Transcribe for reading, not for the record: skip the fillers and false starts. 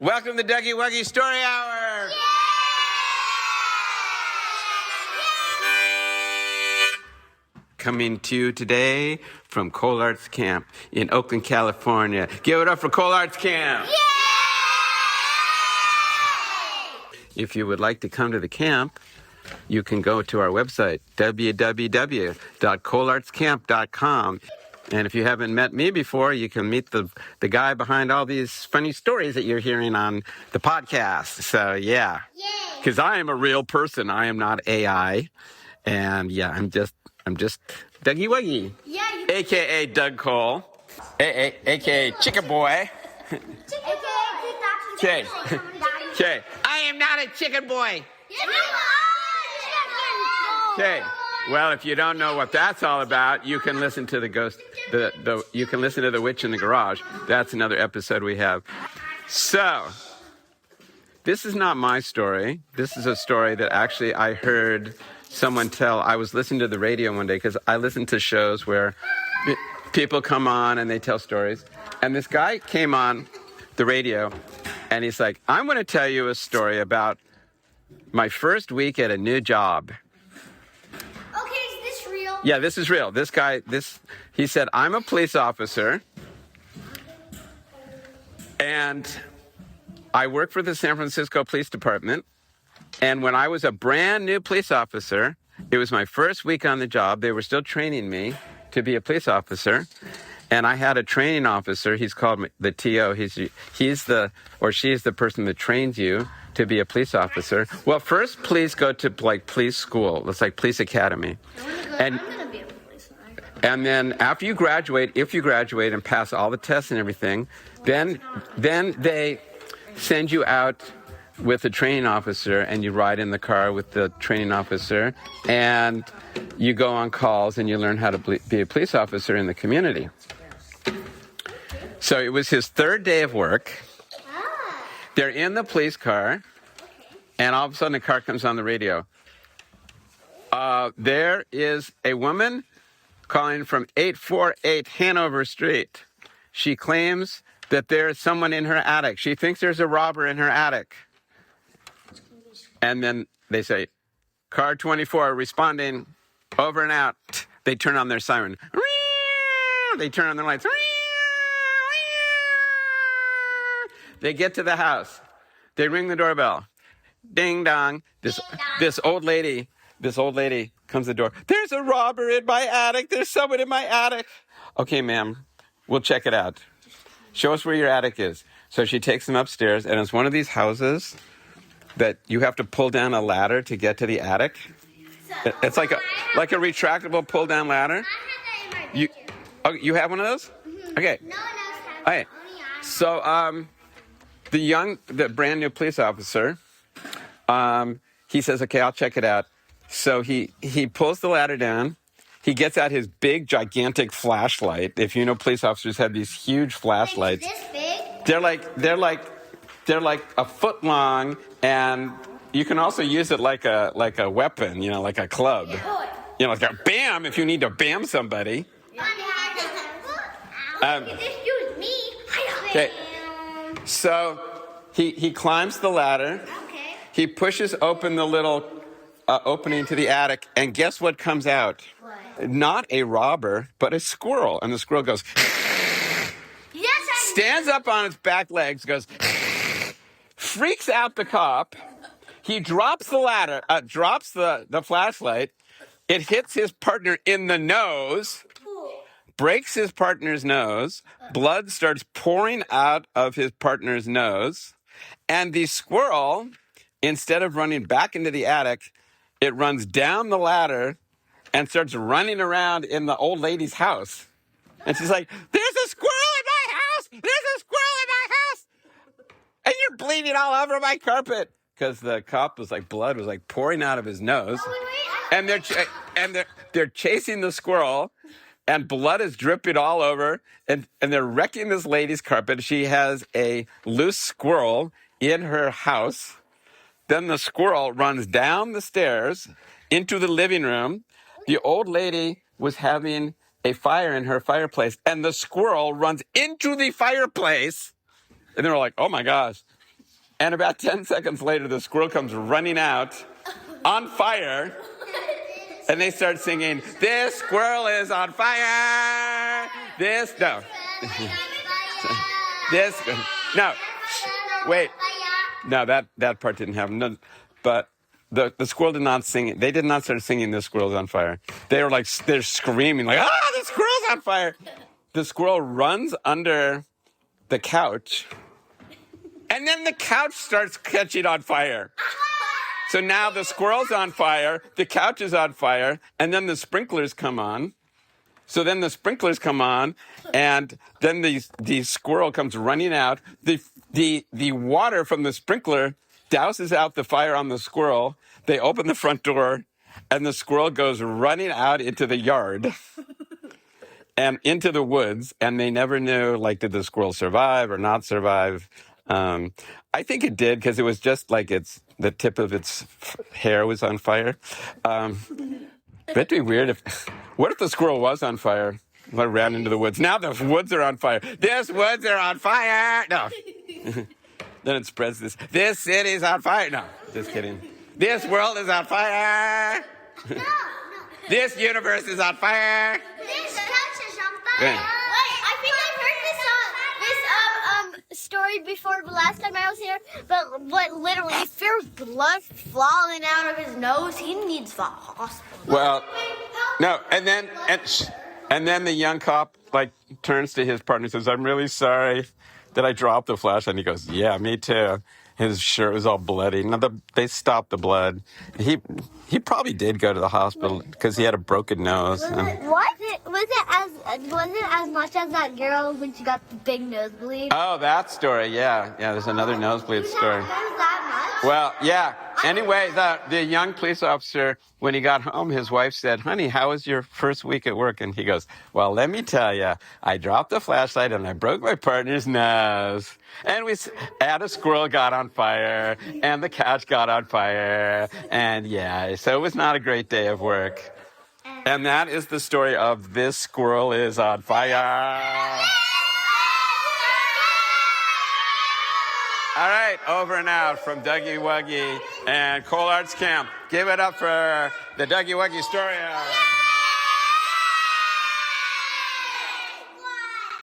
Welcome to Dougie Wuggy Story Hour. Yay! Coming to you today from Cole Arts Camp in Oakland, California. Give it up for Cole Arts Camp. Yay! If you would like to come to the camp, you can go to our website, www.coleartscamp.com. And if you haven't met me before, you can meet the guy behind all these funny stories that you're hearing on the podcast. So, yeah. Because I am a real person. I am not AI. And, yeah, I'm just Dougie Wuggy. Yeah. A.K.A. Doug Cole. A.K.A. Chicken Boy. Okay. Okay. I am not a chicken boy. Okay. Well, if you don't know what that's all about, you can listen to you can listen to The Witch in the Garage. That's another episode we have. So, this is not my story. This is a story that actually I heard someone tell. I was listening to the radio one day because I listen to shows where people come on and they tell stories. And this guy came on the radio and he's like, I'm going to tell you a story about my first week at a new job. Yeah, this is real. This guy, he said, I'm a police officer, and I work for the San Francisco Police Department, and when I was a brand new police officer, it was my first week on the job. They were still training me to be a police officer, and I had a training officer. He's called the TO. He's the, or she's the person that trains you to be a police officer. Well, first, please go to police school. It's like police academy. I'm gonna be a policeman. And then after you graduate, if you graduate and pass all the tests and everything, then they send you out with a training officer and you ride in the car with the training officer and you go on calls and you learn how to be a police officer in the community. So it was his third day of work. They're in the police car, and all of a sudden the car comes on the radio. There is a woman calling from 848 Hanover Street. She claims that there's someone in her attic. She thinks there's a robber in her attic. And then they say, car 24 responding, over and out. They turn on their siren. They turn on their lights. They get to the house. They ring the doorbell. Ding dong. This old lady comes to the door. There's a robber in my attic. There's someone in my attic. Okay, ma'am, we'll check it out. Show us where your attic is. So she takes them upstairs, and it's one of these houses that you have to pull down a ladder to get to the attic. It's like a retractable pull down ladder. You have one of those? Okay. No one else has. Okay. So the brand new police officer, he says, okay, I'll check it out. So he pulls the ladder down. He gets out his big, gigantic flashlight. If you know, police officers have these huge flashlights. This big? They're like a foot long, and you can also use it like a weapon, like a club. Like a bam if you need to bam somebody. Okay. So he climbs the ladder. Okay. He pushes open the little opening to the attic, and guess what comes out? What? Not a robber, but a squirrel. And the squirrel goes, stands up on its back legs, goes, freaks out the cop. He drops the ladder, drops the flashlight. It hits his partner in the nose. Breaks his partner's nose. Blood starts pouring out of his partner's nose. And the squirrel, instead of running back into the attic, it runs down the ladder and starts running around in the old lady's house. And she's like, there's a squirrel in my house! There's a squirrel in my house! And you're bleeding all over my carpet. Because the cop was blood was pouring out of his nose. And they're chasing the squirrel. And blood is dripping all over, and they're wrecking this lady's carpet. She has a loose squirrel in her house. Then the squirrel runs down the stairs into the living room. The old lady was having a fire in her fireplace, and the squirrel runs into the fireplace. And they were like, oh, my gosh. And about 10 seconds later, the squirrel comes running out on fire. And they start singing, "This squirrel is on fire." This, no. This, no. Wait. No, that part didn't happen. No, but the squirrel did not sing it. They did not start singing "The Squirrel's on Fire." They were like, they're screaming like, "Ah, the squirrel's on fire." The squirrel runs under the couch, and then the couch starts catching on fire. So now the squirrel's on fire, the couch is on fire, and then the sprinklers come on. So then the sprinklers come on, and then the squirrel comes running out. The water from the sprinkler douses out the fire on the squirrel. They open the front door, and the squirrel goes running out into the yard and into the woods. And they never knew, like, did the squirrel survive or not survive? I think it did, because it was just like the tip of its hair was on fire. It'd be weird if. What if the squirrel was on fire? Let ran into the woods. Now the woods are on fire. This woods are on fire. No. Then it spreads this. This city's on fire. No, just kidding. This world is on fire. No. This universe is on fire. This couch is on fire. Yeah. Wait, I think I've heard this story before the last time I was here. But literally, if there's blood falling out of his nose, he needs the hospital. Well, no, and then the young cop like turns to his partner and says, "I'm really sorry that I dropped the flashlight." And he goes, "Yeah, me too." His shirt was all bloody. Now they stopped the blood. He probably did go to the hospital because he had a broken nose. Was it as much as that girl when she got the big nosebleed? Oh, that story, yeah. There's another nosebleed story. Was that much? Well, yeah. Anyway, the young police officer, when he got home, his wife said, "Honey, how was your first week at work?" And he goes, "Well, let me tell you, I dropped the flashlight and I broke my partner's nose. And a squirrel got on fire, and the couch got on fire. And yeah, so it was not a great day of work." And that is the story of This Squirrel is on Fire. All right, over and out from Dougie Wuggy and Cole Arts Camp. Give it up for the Dougie Wuggy story.